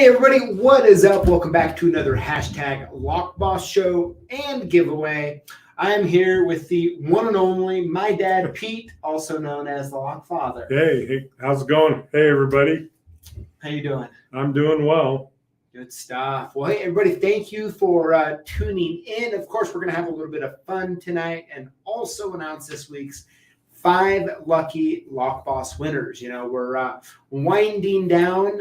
Hey everybody, what is up? Welcome back to another hashtag Lockboss show and giveaway. I'm here with the one and only, my dad, Pete, also known as the Lockfather. Hey, how's it going? Hey everybody. How you doing? I'm doing well. Good stuff. Well, hey everybody, thank you for tuning in. Of course, we're going to have a little bit of fun tonight and also announce this week's 5 lucky Lockboss winners. You know, we're winding down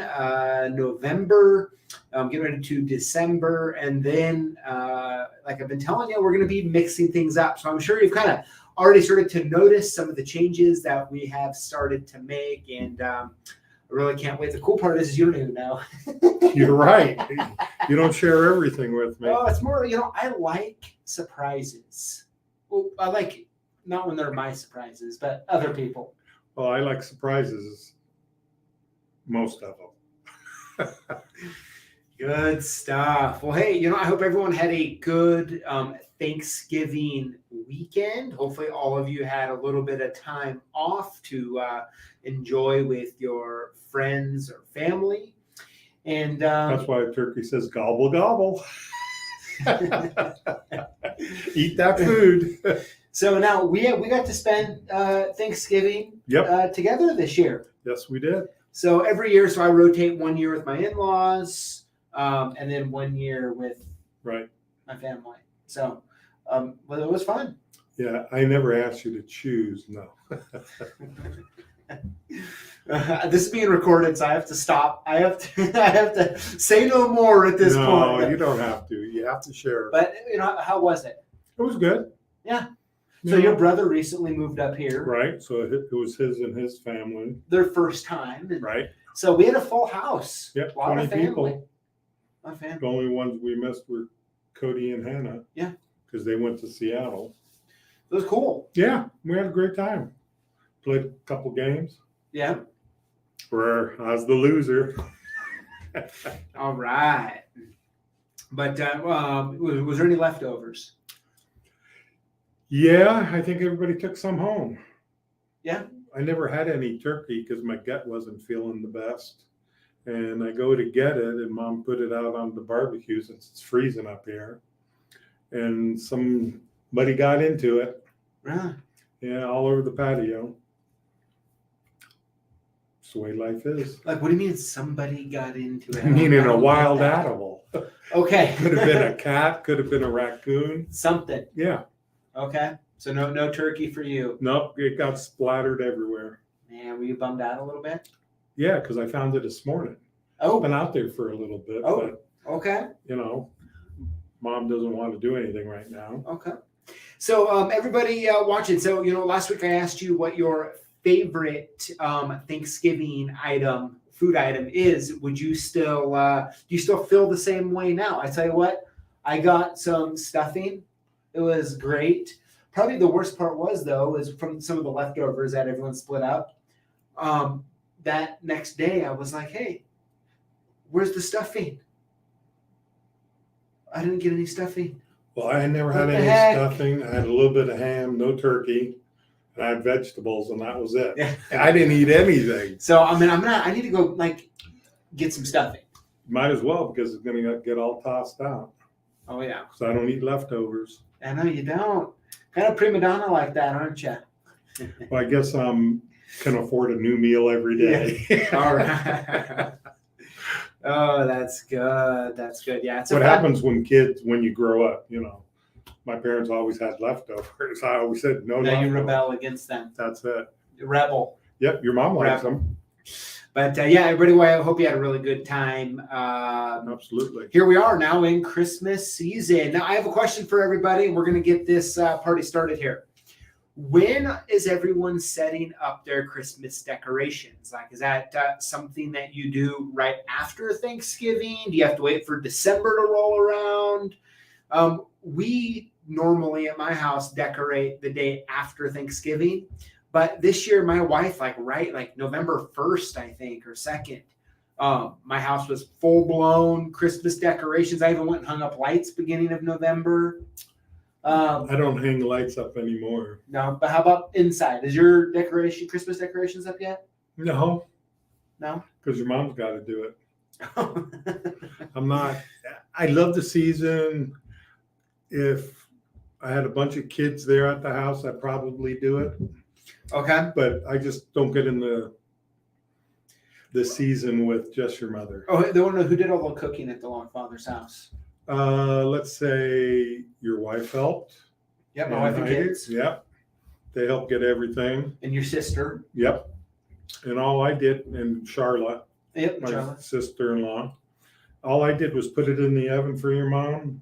November, getting ready to December, and then, like I've been telling you, we're going to be mixing things up. So I'm sure you've kind of already started to notice some of the changes that we have started to make, and I really can't wait. The cool part is you don't even know. You're right. You don't share everything with me. Well, it's more, I like surprises. Well, I like not when they're my surprises, but other people. Well, I like surprises, most of them. Good stuff. Well, hey, I hope everyone had a good Thanksgiving weekend. Hopefully all of you had a little bit of time off to enjoy with your friends or family. And that's why turkey says gobble, gobble. Eat that food. So now we got to spend Thanksgiving together this year. Yes, we did. So every year, I rotate 1 year with my in-laws, and then 1 year with my family. So, but it was fun. Yeah, I never asked you to choose. No. This is being recorded, so I have to stop. I have to say no more at this point. No, you don't have to. You have to share. But how was it? It was good. Yeah. So your brother recently moved up here. Right. So it was his and his family. Their first time. Right. So we had a full house. Yep, a lot 20 of family. people. My family. The only ones we missed were Cody and Hannah. Yeah. Because they went to Seattle. It was cool. Yeah, we had a great time. Played a couple games. Yeah. Where I was the loser. All right. But was there any leftovers? Yeah, I think everybody took some home. Yeah. I never had any turkey because my gut wasn't feeling the best. And I go to get it, and Mom put it out on the barbecue since it's freezing up here. And somebody got into it. Really? Yeah, all over the patio. It's the way life is. Like, what do you mean somebody got into it? I mean, in a wild animal. Okay. Could have been a cat, could have been a raccoon. Something. Yeah. Okay. So no turkey for you. Nope, it got splattered everywhere. Man, were you bummed out a little bit? Yeah, because I found it this morning. Oh. Been out there for a little bit. Oh, but, okay. Mom doesn't want to do anything right now. Okay. So everybody watching, so last week I asked you what your favorite Thanksgiving food item is. Would you still do you still feel the same way now? I tell you what, I got some stuffing. It was great. Probably the worst part was from some of the leftovers that everyone split up. That next day I was like, hey, where's the stuffing? I didn't get any stuffing. Well, I had never had any stuffing. I had a little bit of ham, no turkey. And I had vegetables, and that was it. Yeah. I didn't eat anything. So I need to go get some stuffing. Might as well, because it's going to get all tossed out. Oh yeah. So I don't eat leftovers. I know you don't. Kind of prima donna like that, aren't you? Well, I guess I can afford a new meal every day. Yeah. All right. Oh, that's good. That's good. Yeah. What happens when you grow up, my parents always had leftovers. I always said no. Now you rebel against them. That's it. Rebel. Yep. Your mom likes them. But yeah, everybody, I hope you had a really good time. Absolutely. Here we are now in Christmas season. Now I have a question for everybody. We're going to get this party started here. When is everyone setting up their Christmas decorations? Like, is that something that you do right after Thanksgiving? Do you have to wait for December to roll around? We normally at my house decorate the day after Thanksgiving. But this year, my wife, November 1st, I think, or 2nd, my house was full-blown Christmas decorations. I even went and hung up lights beginning of November. I don't hang lights up anymore. No, but how about inside? Is your Christmas decorations up yet? No. No? Because your mom's got to do it. I'm not, I love the season. If I had a bunch of kids there at the house, I'd probably do it. Okay. But I just don't get in the season with just your mother. Oh, they want to know who did all the cooking at the Lockfather's house. Let's say your wife helped. Yep, my wife and kids. Yep. They helped get everything. And your sister. Yep. And all I did, and Charlotte, Yep, my Charlotte. sister-in-law, all I did was put it in the oven for your mom.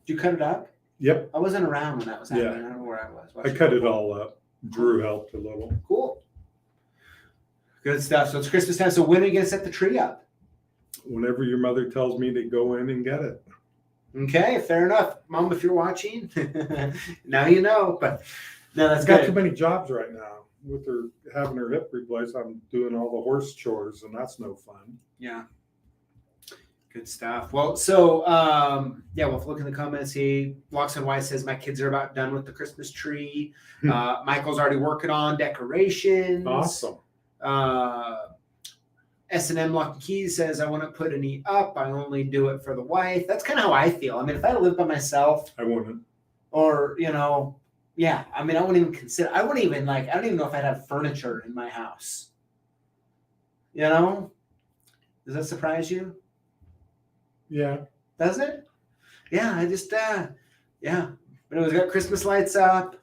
Did you cut it up? Yep. I wasn't around when that was happening. Yeah. I don't know where I was. I cut it all up. Drew helped a little. Cool. Good stuff. So it's Christmas time. So when are you going to set the tree up? Whenever your mother tells me to go in and get it. Okay, fair enough. Mom, if you're watching, now you know. But no, that's I've got good. too many jobs right now. With her having her hip replaced, I'm doing all the horse chores, and that's no fun. Yeah. Good stuff. Well, so yeah, we'll look in the comments. He Locks and White says my kids are about done with the Christmas tree. Michael's already working on decorations. Awesome. S&M Lock and Keys says I want to put an E up. I only do it for the wife. That's kind of how I feel. I mean, if I lived by myself, I wouldn't. or yeah. I mean, I wouldn't even consider. I don't even know if I'd have furniture in my house. Does that surprise you? Yeah. Does it? Yeah, I just yeah. But anyways, got Christmas lights up,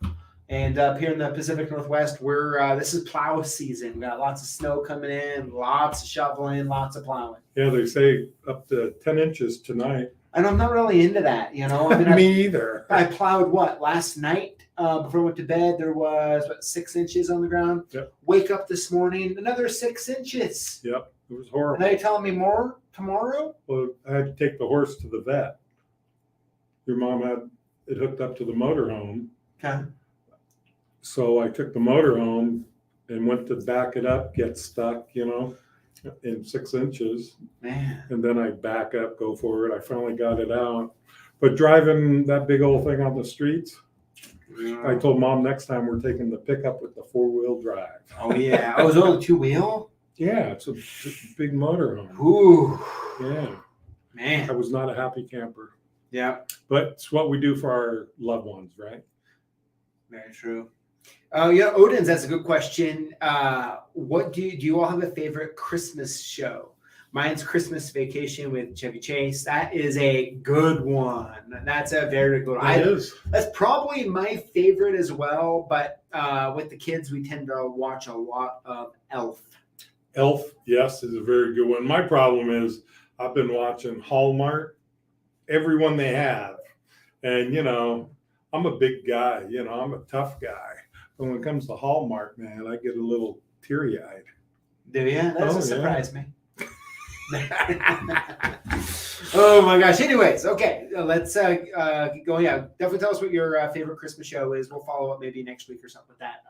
and up here in the Pacific Northwest, we're this is plow season. We got lots of snow coming in, lots of shoveling, lots of plowing. Yeah, they say up to 10 inches tonight. And I'm not really into that, I mean, Me either. I plowed last night before I went to bed. There was 6 inches on the ground. Yep. Wake up this morning, another 6 inches. Yep. It was And horrible. now you're telling me more tomorrow? Well, I had to take the horse to the vet. Your mom had it hooked up to the motorhome. Okay. So I took the motorhome and went to back it up, get stuck, in 6 inches. Man. And then I back up, go forward. I finally got it out. But driving that big old thing on the streets, I told Mom next time we're taking the pickup with the 4-wheel drive. Oh yeah. Oh, is it only 2-wheel? Yeah, it's a big motorhome. Ooh. Yeah. Man. I was not a happy camper. Yeah. But it's what we do for our loved ones, right? Very true. Yeah, Odin's, that's a good question. What do you all have a favorite Christmas show? Mine's Christmas Vacation with Chevy Chase. That is a good one. That's a very good one. It is. That's probably my favorite as well. But with the kids, we tend to watch a lot of Elf. Elf, yes, is a very good one. My problem is I've been watching Hallmark, every one they have. And, I'm a big guy, I'm a tough guy. But when it comes to Hallmark, man, I get a little teary-eyed. Do you? That doesn't Oh, surprise me. Oh my gosh. Anyways, okay, let's keep going. Yeah, definitely tell us what your favorite Christmas show is. We'll follow up maybe next week or something with that.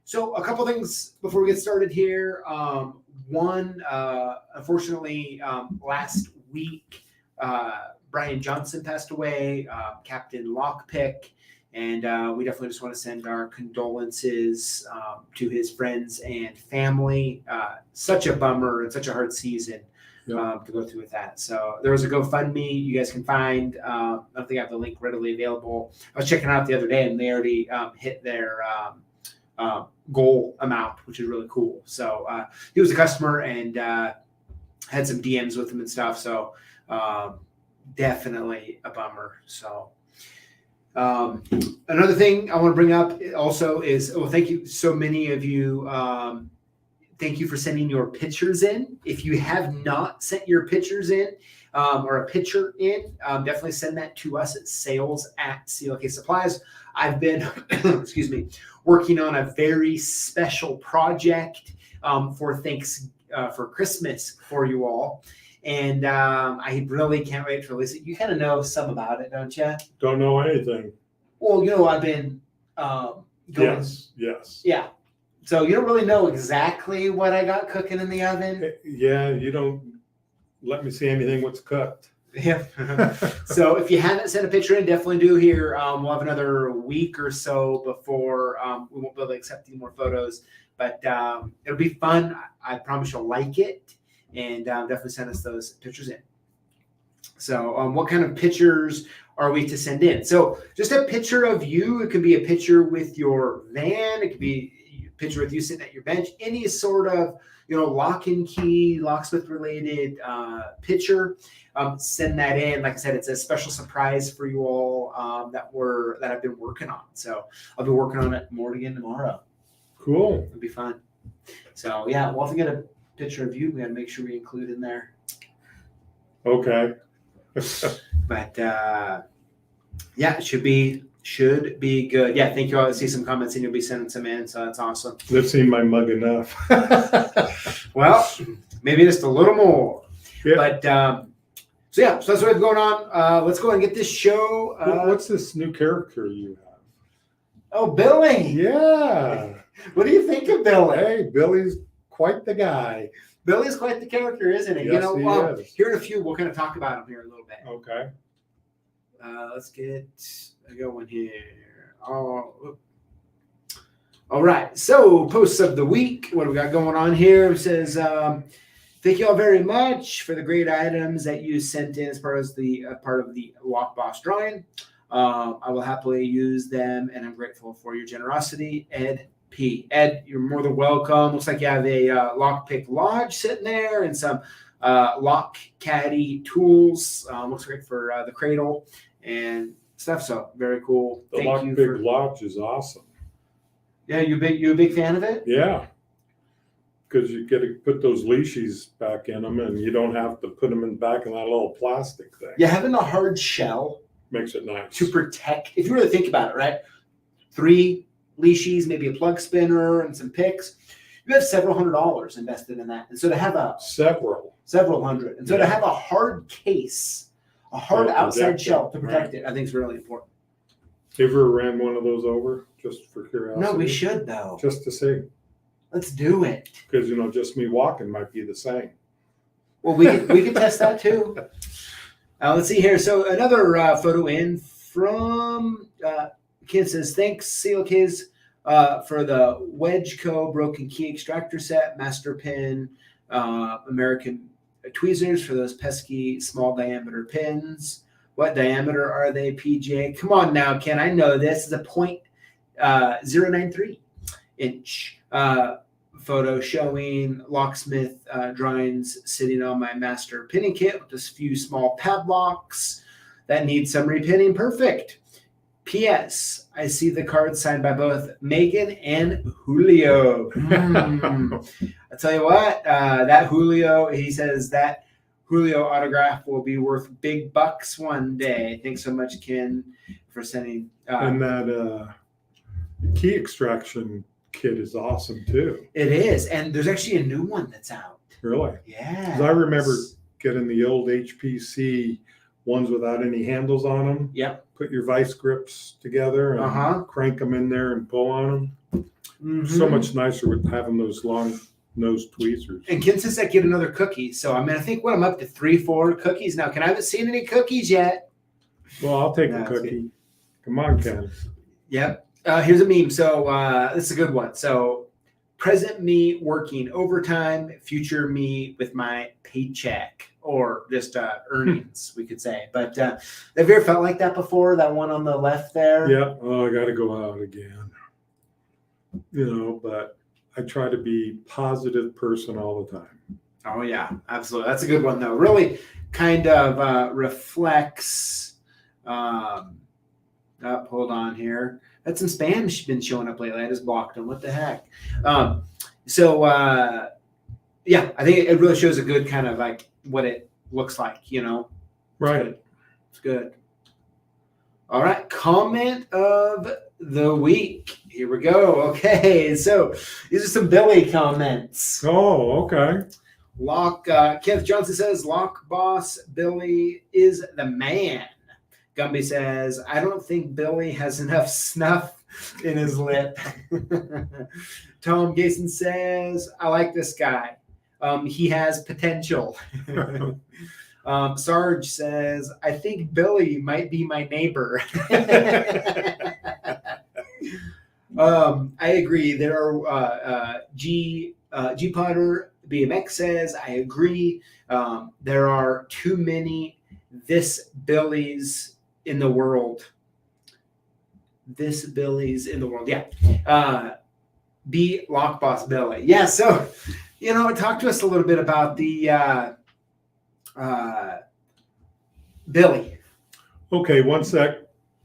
So a couple things before we get started here. One, unfortunately, last week, Brian Johnson passed away, Captain Lockpick. And we definitely just want to send our condolences to his friends and family. Such a bummer and such a hard season to go through with that. So there was a GoFundMe you guys can find. I don't think I have the link readily available. I was checking it out the other day, and they already hit their goal amount, which is really cool. So he was a customer and had some DMs with him and stuff. So definitely a bummer. So. Another thing I want to bring up also is, thank you. So many of you, thank you for sending your pictures in. If you have not sent your pictures in, or a picture in, definitely send that to us at sales@CLKsupplies. I've been, working on a very special project, for Christmas for you all. And I really can't wait to release it. You kind of know some about it, don't you? Don't know anything. Well, I've been going. Yes. Yeah. So you don't really know exactly what I got cooking in the oven. Yeah, you don't let me see anything what's cooked. Yeah. So if you haven't sent a picture in, definitely do here. We'll have another week or so before we won't be able to accept any more photos. But it'll be fun. I promise you'll like it. and definitely send us those pictures in. So what kind of pictures are we to send in? So just a picture of you. It could be a picture with your van. It could be a picture with you sitting at your bench. Any sort of, lock and key, locksmith related picture. Send that in. Like I said, it's a special surprise for you all that I've been working on. So I'll be working on it more again tomorrow. Cool. It'll be fun. So yeah, we'll have to get a picture of you. We got to make sure we include in there. Okay. But yeah, it should be good. Yeah, thank you all. I see some comments and you'll be sending some in, so that's awesome. They've seen my mug enough. Well, maybe just a little more. Yeah. But so that's what we have going on. Let's go and get this show. What's this new character you have? Oh, Billy. Yeah. What do you think of Billy? Hey, Billy's quite the guy. Billy's quite the character, isn't he? Yes, he is. Here in a few, we'll kind of talk about him here a little bit. Okay. Let's get a good one here. All right. So, posts of the week. What do we got going on here? It says, thank you all very much for the great items that you sent in as part of the Lockboss drawing. I will happily use them, and I'm grateful for your generosity, Ed P. Ed, you're more than welcome. Looks like you have a lockpick lodge sitting there and some lock caddy tools. Looks great for the cradle and stuff. So very cool. The lockpick lodge is awesome. Yeah, you a big fan of it? Yeah, because you get to put those leashes back in them, and you don't have to put them in back in that little plastic thing. Yeah, having a hard shell makes it nice to protect. If you really think about it, right? 3 leashes, maybe a plug spinner, and some picks. You have several $100s invested in that, and so to have several hundred, and so to have a hard case, a hard outside shell to protect it, I think is really important. You ever ran one of those over just for curiosity? No, we should though. Just to see. Let's do it. Because just me walking might be the same. Well, we could test that too. Let's see here. So another photo in from Ken says, thanks CLKs for the Wedgeco broken key extractor set, master pin, American tweezers for those pesky small diameter pins. What diameter are they, PJ? Come on now, Ken. I know this is a .093 inch photo showing locksmith drawings sitting on my master pinning kit with just a few small padlocks that need some repinning. Perfect. P.S. I see the cards signed by both Megan and Julio. I tell you what, that Julio, he says that Julio autograph will be worth big bucks one day. Thanks so much, Ken, for sending. And that key extraction kit is awesome too. It is, and there's actually a new one that's out. Really? Yeah. 'Cause I remember getting the old HPC ones without any handles on them. Yep. Put your vice grips together and crank them in there and pull on them. Mm-hmm. So much nicer with having those long nose tweezers. And Ken says that get another cookie. So I think I'm up to 3-4 cookies now. Ken, I haven't seen any cookies yet. Well, I'll take a cookie. Come on, Ken. Yep. Here's a meme. So this is a good one. So present me working overtime, future me with my paycheck or just earnings, we could say. But have you ever felt like that before? That one on the left there? Yeah. Oh, I got to go out again. But I try to be a positive person all the time. Oh, yeah, absolutely. That's a good one, though. Really kind of reflects. Hold on here. Had some spam been showing up lately. I just blocked them. What the heck? Yeah, I think it really shows a good kind of like what it looks like, Right. It's good. All right. Comment of the week. Here we go. Okay. So these are some Billy comments. Oh, okay. Kenneth Johnson says, Lockboss Billy is the man. Gumby says, I don't think Billy has enough snuff in his lip. Tom Gason says, I like this guy. He has potential. Sarge says, I think Billy might be my neighbor. I agree. There are G Potter BMX says, I agree. There are too many this Billies in the world. This Billies in the world. Yeah. Be Lockboss Billy. Yeah. So, talk to us a little bit about the Billy. Okay, one sec.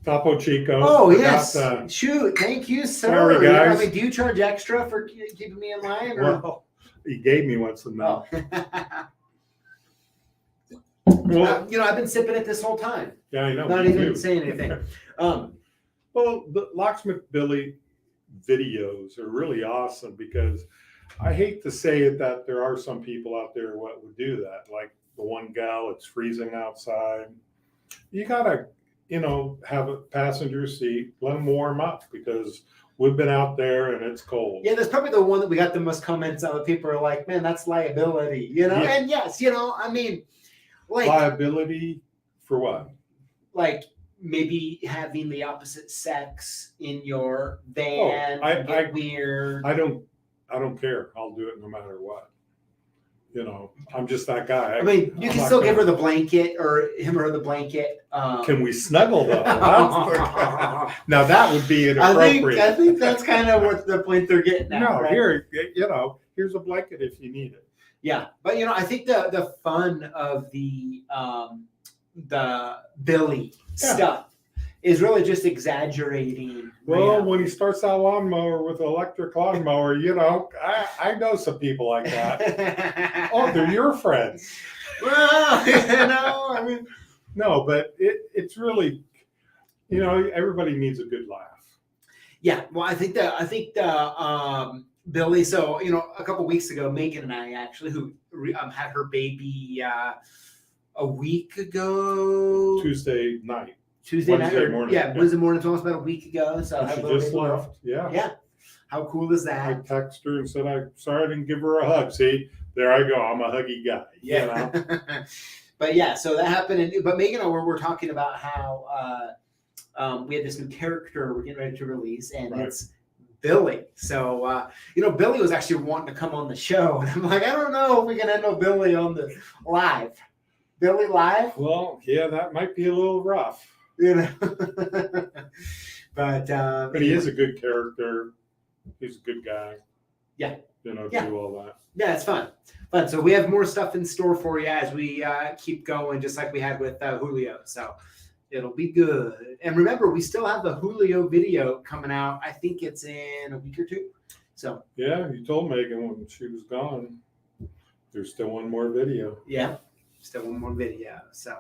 Topo Chico. Oh, yes. Shoot. Thank you, sir. Sorry, guys. I mean, do you charge extra for keeping me in line? Or? Well, he gave me one, so no. Well, I've been sipping it this whole time. Yeah, I know. Not even saying anything. Well, the Locksmith Billy videos are really awesome because I hate to say it that there are some people out there what would do that. Like the one gal, it's freezing outside. You gotta, have a passenger seat, let them warm up because we've been out there and it's cold. Yeah, that's probably the one that we got the most comments on. People are like, man, that's liability, Yeah. And yes, I mean, like liability for what? Like maybe having the opposite sex in your van get weird. I don't care. I'll do it no matter what. I'm just that guy. I mean, you can still give her the blanket or him or her the blanket. Can we snuggle though? Now that would be inappropriate. I think that's kind of what the point they're getting at. No, right? here, here's a blanket if you need it. Yeah, but I think the fun of the Billy stuff is really just exaggerating. Well, when he starts that lawnmower with an electric lawnmower, I know some people like that. Oh, they're your friends. Well, I mean, no, but it's really, everybody needs a good laugh. Yeah, well, I think the Billy. So a couple weeks ago, Megan and I actually, who had her baby a week ago, Tuesday night. Wednesday morning. Yeah, Wednesday morning. It's almost about a week ago. So she just left. Yeah. Yeah. How cool is that? I texted her and said, "I'm sorry I didn't give her a hug." See, there I go. I'm a huggy guy. Yeah. But yeah, so that happened. But Megan and I were talking about how we had this new character we're getting ready to release, and it's Billy. So Billy was actually wanting to come on the show, and I'm like, I don't know if we can handle Billy on the live. Billy live? Well, yeah, that might be a little rough. But he is a good character. He's a good guy. Yeah. Do all that. Yeah, it's fun. But so we have more stuff in store for you as we keep going, just like we had with Julio. So it'll be good. And remember, we still have the Julio video coming out. I think it's in a week or two. So yeah, you told Megan when she was gone. There's still one more video. Yeah, still one more video. So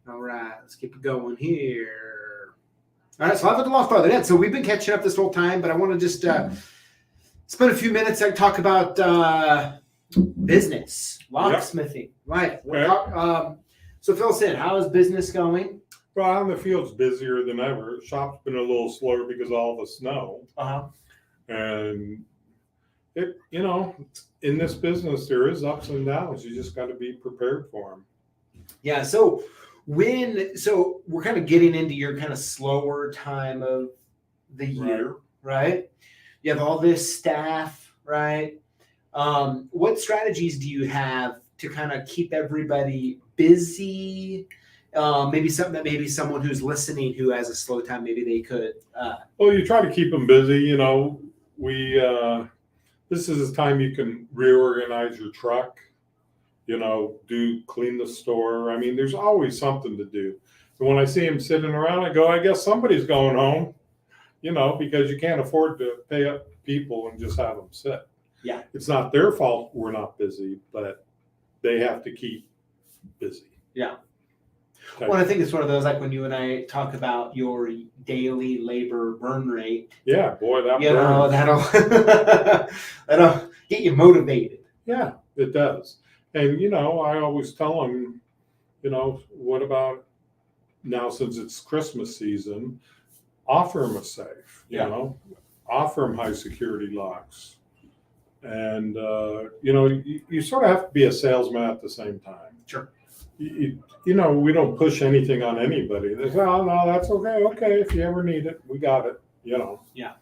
all right, let's keep it going here. All right, so I've got the Lockfather. Yeah, so we've been catching up this whole time, but I want to just spend a few minutes and talk about business, locksmithing. Right. So fill us in. How is business going? Well, out in the field's busier than ever. Shop's been a little slower because of all the snow. And it, in this business, there is ups and downs. You just got to be prepared for them. Yeah. So we're kind of getting into your kind of slower time of the year, right? You have all this staff, right? What strategies do you have to kind of keep everybody busy? Maybe someone who's listening who has a slow time, maybe they could. Well, you try to keep them busy. This is the time you can reorganize your truck. Clean the store. I mean, there's always something to do. And when I see them sitting around, I go, I guess somebody's going home. Because you can't afford to pay up people and just have them sit. Yeah, it's not their fault we're not busy, but they have to keep busy. Yeah. Well, I think it's one of those, like when you and I talk about your daily labor burn rate. Yeah, boy, that that'll get you motivated. Yeah, it does. And I always tell them, what about now since it's Christmas season, offer them a safe. Offer them high security locks. And you sort of have to be a salesman at the same time. Sure. We don't push anything on anybody. They say, oh, no, that's okay. Okay, if you ever need it, we got it, Yeah.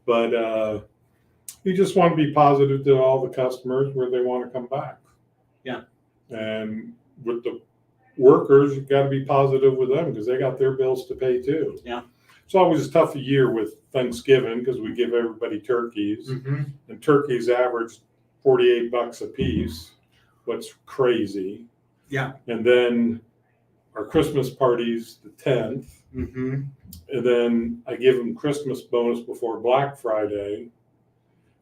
But, You just want to be positive to all the customers where they want to come back. Yeah. And with the workers, you got to be positive with them because they got their bills to pay too. Yeah. It's always a tough year with Thanksgiving because we give everybody turkeys, and turkeys average $48 a piece. What's crazy. Yeah. And then our Christmas party's the 10th. Mm-hmm. And then I give them Christmas bonus before Black Friday.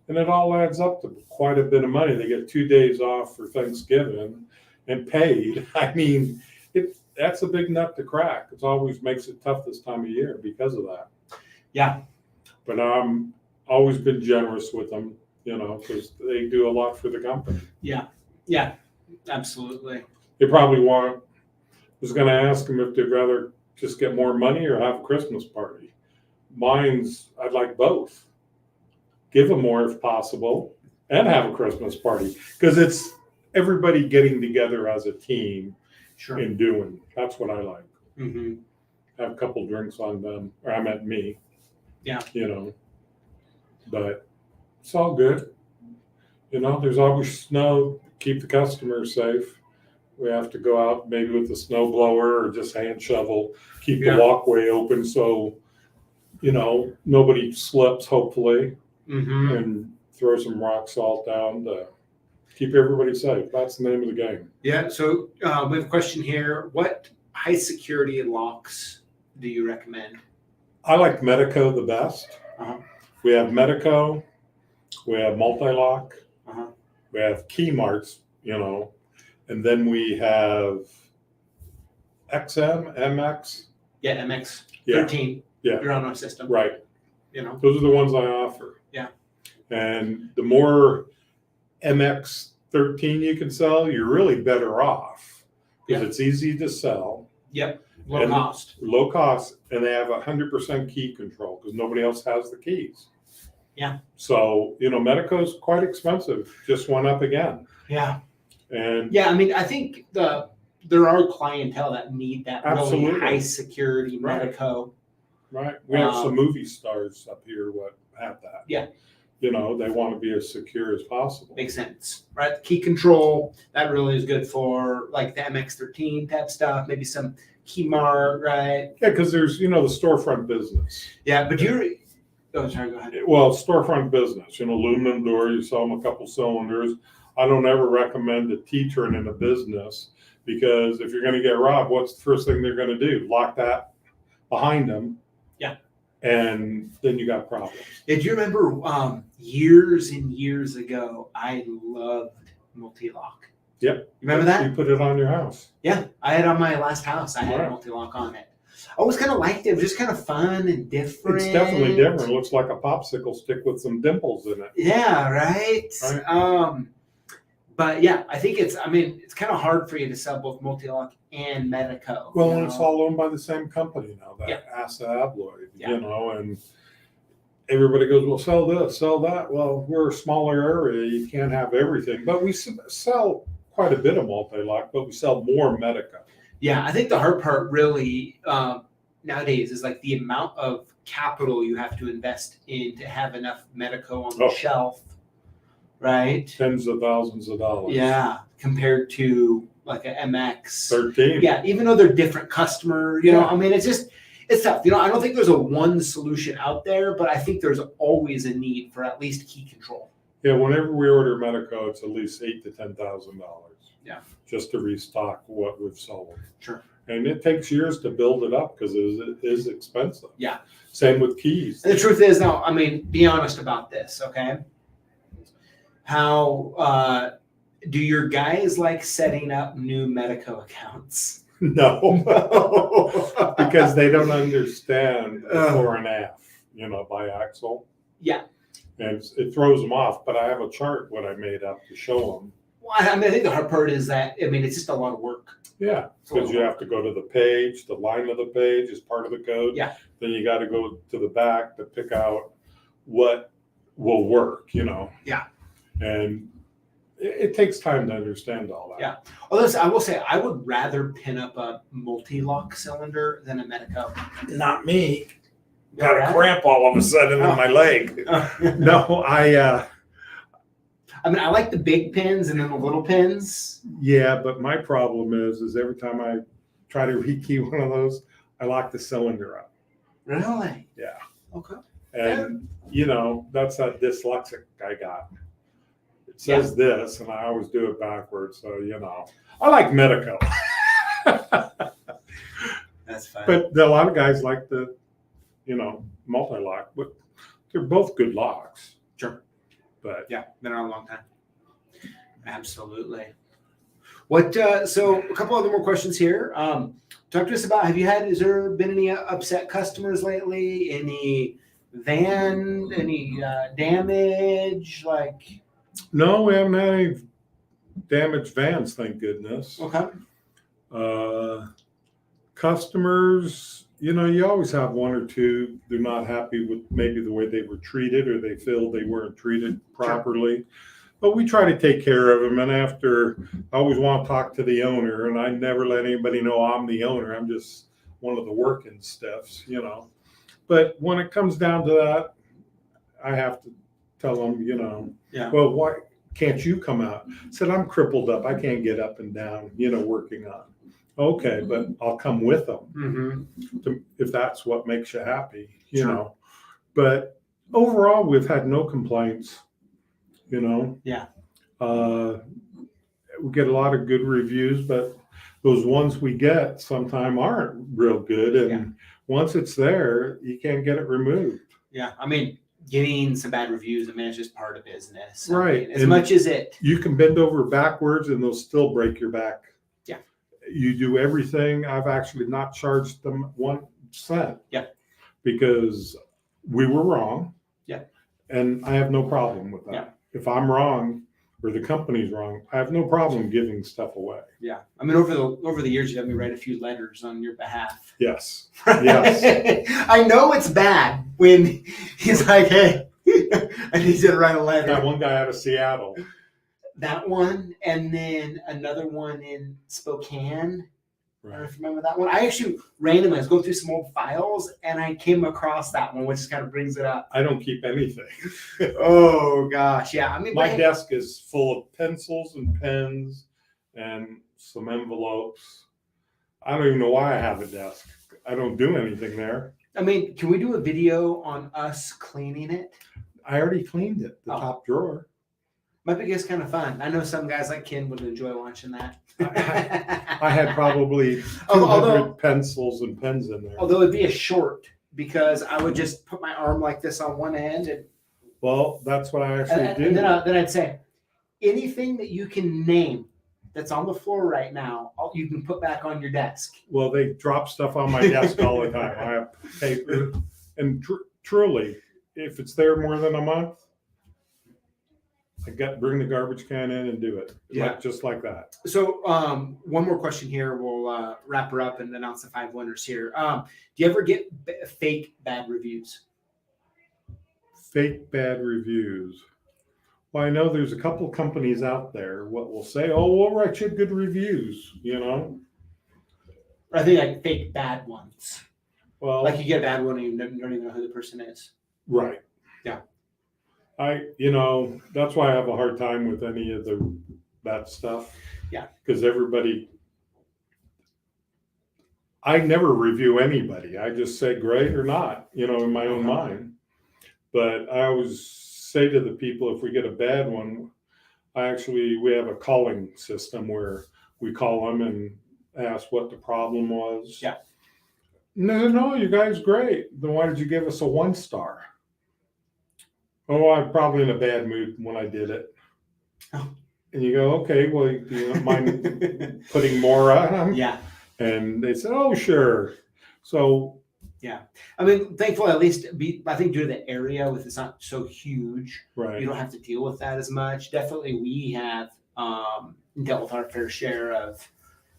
And it all adds up to quite a bit of money. They get 2 days off for Thanksgiving and paid. I mean, that's a big nut to crack. It always makes it tough this time of year because of that. Yeah. But I'm always been generous with them, because they do a lot for the company. Yeah. Yeah. Absolutely. They probably was going to ask them if they'd rather just get more money or have a Christmas party. I'd like both. Give them more if possible and have a Christmas party because it's everybody getting together as a team and doing. That's what I like. Mm-hmm. Have a couple drinks on them, or I meant me. Yeah. But it's all good. There's always snow. Keep the customers safe. We have to go out maybe with the snow blower or just hand shovel, keep the walkway open so, nobody slips, hopefully, and throw some rock salt down to keep everybody safe. That's the name of the game. Yeah. So we have a question here. What high security locks do you recommend? I like Medico the best. We have Medico. We have Multi-Lock. We have Key Marts, and then we have XM, MX. Yeah, MX 13. Yeah. You're on our system. Right. Those are the ones I offer. Yeah. And the more MX 13 you can sell, you're really better off because it's easy to sell. Yep. Low cost, and they have 100% key control because nobody else has the keys. Yeah. So, Medico's quite expensive. Just went up again. Yeah. And I mean, I think there are clientele that need that really high security Medico. Right. We have some movie stars up here have that. Yeah. They want to be as secure as possible. Makes sense. Right. Key control, that really is good for like the MX13 type stuff, maybe some Key Mart, right? Yeah, because there's, the storefront business. Yeah, but oh, sorry, go ahead. Well, storefront business, aluminum door, you sell them a couple cylinders. I don't ever recommend a T-turn in a business because if you're going to get robbed, what's the first thing they're going to do? Lock that behind them. Yeah. And then you got problems. Yeah, do you remember years and years ago, I loved multi-lock. Yep. You remember that? You put it on your house. Yeah, I had on my last house. I had a multi-lock on it. I always kind of liked it. It was just kind of fun and different. It's definitely different. It looks like a popsicle stick with some dimples in it. Yeah, right? But yeah, I think it's kind of hard for you to sell both multi-lock and Medico. Well, and it's all owned by the same company now, that Assa Abloy, and everybody goes, well, sell this, sell that. Well, we're a smaller area. You can't have everything. But we sell quite a bit of multi-lock, but we sell more Medico. Yeah, I think the hard part really nowadays is like the amount of capital you have to invest in to have enough Medico on the shelf, right? Tens of thousands of dollars. Yeah, compared to like a MX 13. Yeah, even though they're different customer, it's tough. I don't think there's a one solution out there, but I think there's always a need for at least key control. Yeah, whenever we order Medico, it's at least $8,000 to $10,000. Yeah. Just to restock what we've sold. Sure. And it takes years to build it up because it is expensive. Yeah. Same with keys. And the truth is, now, be honest about this, okay? How do your guys like setting up new Medico accounts? No, because they don't understand before and af, by axle. Yeah. And it throws them off, but I have a chart what I made up to show them. Well, I think the hard part is that, it's just a lot of work. Yeah, because you have to go to the page, the line of the page is part of the code. Yeah. Then you got to go to the back to pick out what will work, Yeah. And it takes time to understand all that. Yeah. Although I will say, I would rather pin up a multi-lock cylinder than a Medico. Not me. got a cramp all of a sudden in my leg. No, I mean, I like the big pins and then the little pins. Yeah, but my problem is every time I try to rekey one of those, I lock the cylinder up. Really? Yeah. Okay. And, you know, that's that dyslexic I got. It says this, and I always do it backwards. So, you know, I like Medico. That's fine. But a lot of guys like the, you know, multi-lock, but they're both good locks. Sure. But yeah, been around a long time. Absolutely. What? So a couple other more questions here. Talk to us about, has there been any upset customers lately? Any damage? Like, no, we haven't had any damaged vans, thank goodness. Okay. Customers, you know, you always have one or two, they're not happy with maybe the way they were treated, or they feel they weren't treated properly. Sure. But we try to take care of them. And after, I always want to talk to the owner, and I never let anybody know I'm the owner. I'm just one of the working stiffs, you know. But when it comes down to that, I have to tell them, you know, well, why can't you come out? I said, I'm crippled up. I can't get up and down, you know, working on. Okay, but I'll come with them if that's what makes you happy, you know. But overall, we've had no complaints, you know. Yeah. We get a lot of good reviews, but those ones we get sometimes aren't real good. And once it's there, you can't get it removed. Yeah. I mean, getting some bad reviews, I mean, it's just part of business. Right. I mean, as much as you can bend over backwards and they'll still break your back. Yeah. You do everything. I've actually not charged them 1 cent. Yeah. Because we were wrong. Yeah. And I have no problem with that. Yeah. If I'm wrong or the company's wrong, I have no problem giving stuff away. Yeah. I mean, over the years, you had me write a few letters on your behalf. Yes. Yes. I know it's bad when he's like, hey, I need you to write a letter. That one guy out of Seattle. That one, and then another one in Spokane. Right. I don't know if you remember that one. I actually randomly, I was going through some old files, and I came across that one, which kind of brings it up. I don't keep anything. Oh, gosh. Yeah. I mean, my desk is full of pencils and pens and some envelopes. I don't even know why I have a desk. I don't do anything there. I mean, can we do a video on us cleaning it? I already cleaned it, the top drawer. Might be just kind of fun. I know some guys like Ken would enjoy watching that. I had probably 200 pencils and pens in there. Although it'd be a short, because I would just put my arm like this on one end. And well, that's what I actually do. And then I'd say, anything that you can name that's on the floor right now, you can put back on your desk. Well, they drop stuff on my desk all the time. I have paper. And truly, if it's there more than a month, bring the garbage can in and do it. Just like that. So one more question here. We'll wrap her up and announce the 5 winners here. Do you ever get fake bad reviews? Fake bad reviews. Well, I know there's a couple companies out there what will say, oh, we'll write you good reviews, you know? I think like fake bad ones. Well, like you get a bad one and you don't even know who the person is. Right. Yeah. That's why I have a hard time with any of that stuff. Yeah. Because I never review anybody. I just say great or not, in my own mind. But I always say to the people, if we get a bad one, we have a calling system where we call them and ask what the problem was. Yeah. No, you guys great. Then why did you give us a 1 star? Oh, I'm probably in a bad mood when I did it. Oh. And you go, okay, well, do you don't mind putting more on them? Yeah. And they said, oh, sure. So. Yeah. I mean, thankfully, at least, I think due to the area, with it's not so huge, right, you don't have to deal with that as much. Definitely, we have dealt with our fair share of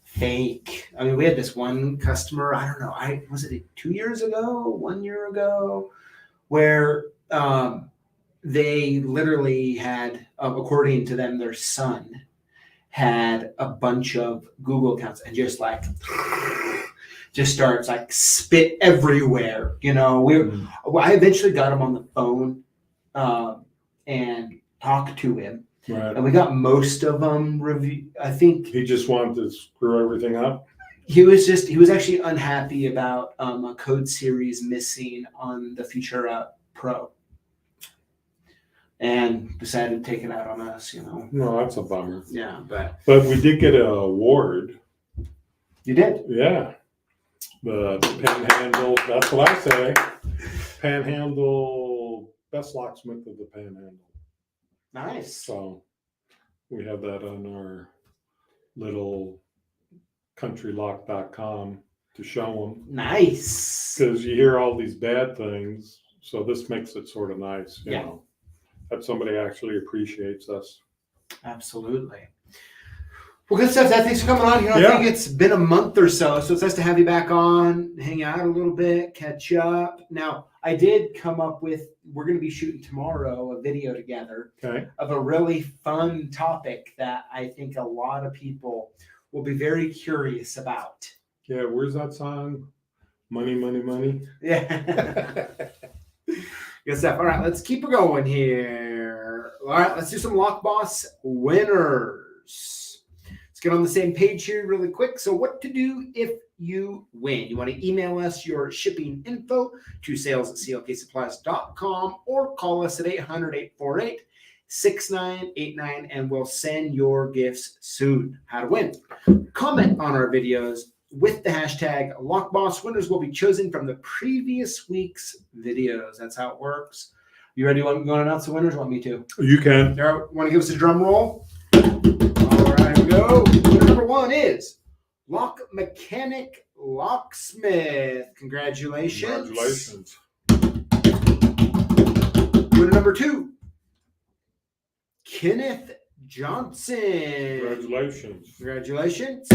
fake. I mean, we had this one customer, I don't know, was it 2 years ago, 1 year ago, where they literally had, according to them, their son had a bunch of Google accounts and just like just starts like spit everywhere. You know, I eventually got him on the phone and talked to him. Right. And we got most of them I think He just wanted to screw everything up. he was actually unhappy about a code series missing on the Futura Pro. And decided to take it out on us, you know. No, that's a bummer. Yeah, but we did get an award. You did? Yeah. The Panhandle, that's what I say. Panhandle, best locksmith of the Panhandle. Nice. So we have that on our little countrylock.com to show them. Nice. Because you hear all these bad things, so this makes it sort of nice, you Yeah. know, that somebody actually appreciates us. Absolutely. Well, good stuff. Thanks for coming on. You know, Yeah. I think it's been a month or so it's nice to have you back on, hang out a little bit, catch up. Now, I did come up with, we're going to be shooting tomorrow a video together of a really fun topic that I think a lot of people will be very curious about. Yeah, where's that song? Money, money, money. Yeah. Good stuff. All right, let's keep it going here. All right, let's do some Lockboss winners. Let's get on the same page here really quick. So what to do if you win. You want to email us your shipping info to sales@CLKsupplies.com or call us at 800-848-6989 and we'll send your gifts soon. How to win. Comment on our videos with the hashtag Lockboss. Winners will be chosen from the previous week's videos. That's how it works. You ready? You want to announce the winners? Want me to? You can. Want to give us a drum roll? All right, here we go. Winner number one is Lock Mechanic Locksmith. Congratulations. Congratulations. Winner number two, Kenneth Johnson. Congratulations. Congratulations.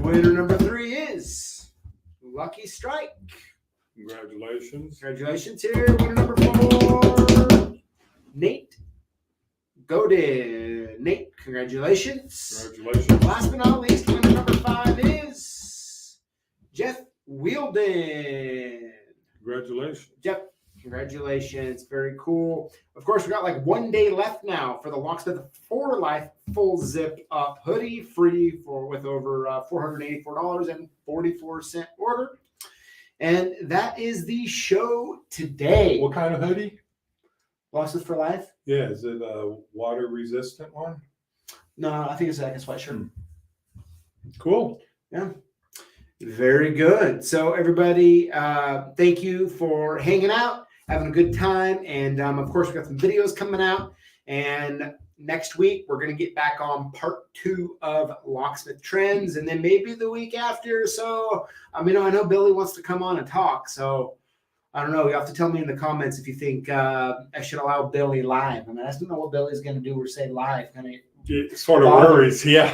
Winner number three is Lucky Strike. Congratulations. Congratulations here. Winner number four, Nate Godin. Nate, congratulations. Congratulations. Last but not least, winner number five is Jeff Wielden. Congratulations. Jeff, congratulations. Very cool. Of course, we got like 1 day left now for the Locksmith for Life full zip up hoodie, free with over $484.44 order. And that is the show today. What kind of hoodie? Locksmith for Life? Yeah, is it a water resistant one? No, I think it's like a sweatshirt. Cool. Yeah. Very good. So everybody, thank you for hanging out, having a good time. And of course, we got some videos coming out. And next week, we're going to get back on part 2 of Locksmith Trends. And then maybe the week after. So, I know Billy wants to come on and talk. So, I don't know. You have to tell me in the comments if you think I should allow Billy live. I don't know what Billy's going to do or say live. It sort of worries. Yeah.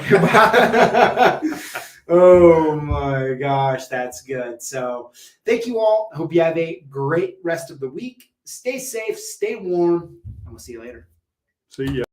Oh my gosh, that's good. So thank you all. Hope you have a great rest of the week. Stay safe, stay warm, and we'll see you later. See ya.